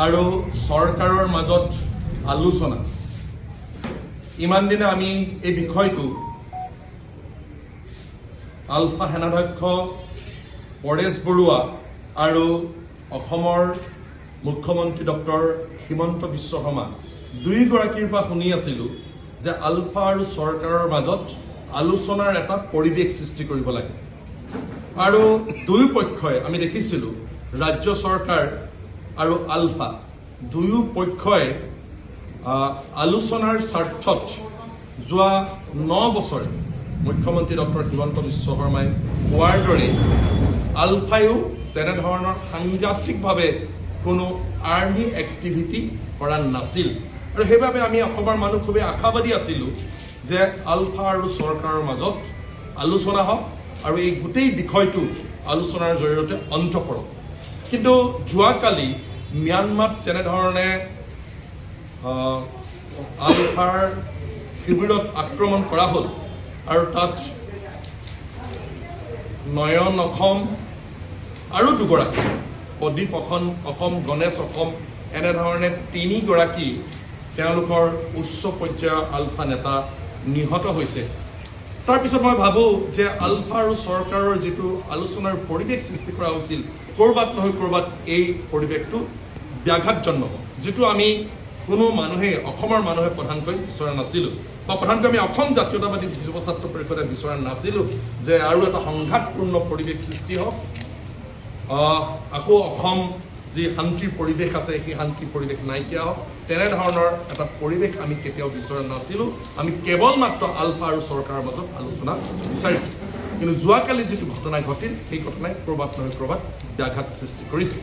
আৰু চৰকাৰৰ মাজত আলোচনা ইমান দিনে আমি এই বিষয়টো আলফা সেনাধ্যক্ষ পৰেশ বৰুৱা আৰু অসমৰ মুখ্যমন্ত্ৰী ডক্টৰ হিমন্ত বিশ্ব শৰ্মা দুয়োগৰাকীৰ পৰা শুনি আছিলোঁ যে আলফা আৰু চৰকাৰৰ মাজত আলোচনাৰ এটা পৰিৱেশ সৃষ্টি কৰিব লাগে আৰু দুয়ো পক্ষই আমি দেখিছিলোঁ ৰাজ্য চৰকাৰ আৰু আলফা দুয়ো পক্ষই আলোচনাৰ স্বাৰ্থত যোৱা 9 বছৰে মুখ্যমন্ত্ৰী ডক্টৰ হিমন্ত বিশ্ব শৰ্মাই কোৱাৰ দৰে আলফায়ো তেনেধৰণৰ সাংঘাতিকভাৱে কোনো আৰ্মি এক্টিভিটি কৰা নাছিল আৰু সেইবাবে আমি অসমৰ মানুহ খুবেই আশাবাদী আছিলোঁ যে আলফা আৰু চৰকাৰৰ মাজত আলোচনা হওক আৰু এই গোটেই বিষয়টো আলোচনাৰ জৰিয়তে অন্ত কৰক কিন্তু যোৱাকালি ম্যানমাৰত যেনেধৰণে আলফাৰ শিবিৰত আক্ৰমণ কৰা হ'ল আৰু তাত নয়ন অসম আৰু দুগৰাকী প্ৰদীপ অসম গণেশ অসম এনেধৰণে 3 গৰাকী তেওঁলোকৰ উচ্চ পৰ্যায়ৰ আলফা নেতা নিহত হৈছে তাৰপিছত মই ভাবোঁ যে আলফা আৰু চৰকাৰৰ যিটো আলোচনাৰ পৰিৱেশ সৃষ্টি কৰা হৈছিল ক'ৰবাত নহয় ক'ৰবাত এই পৰিৱেশটো ব্যাঘাত জন্মাব যিটো আমি কোনো মানুহে অসমৰ মানুহে প্ৰধানকৈ বিচৰা নাছিলোঁ বা প্ৰধানকৈ আমি অসম জাতীয়তাবাদী যুৱ ছাত্ৰ পৰিষদে বিচৰা নাছিলোঁ যে আৰু এটা সংঘাতপূৰ্ণ পৰিৱেশ সৃষ্টি হওক আকৌ অসম যি শান্তিৰ পৰিৱেশ আছে সেই শান্তিৰ পৰিৱেশ নাইকিয়া হওক তেনেধৰণৰ এটা পৰিৱেশ আমি কেতিয়াও বিচৰা নাছিলোঁ আমি কেৱল মাত্ৰ আলফা আৰু চৰকাৰৰ মাজত আলোচনা বিচাৰিছিলোঁ কিন্তু যোৱাকালি যিটো ঘটনা ঘটিল সেই ঘটনাই ক'ৰবাত নহয় ক'ৰবাত ব্যাঘাত সৃষ্টি কৰিছে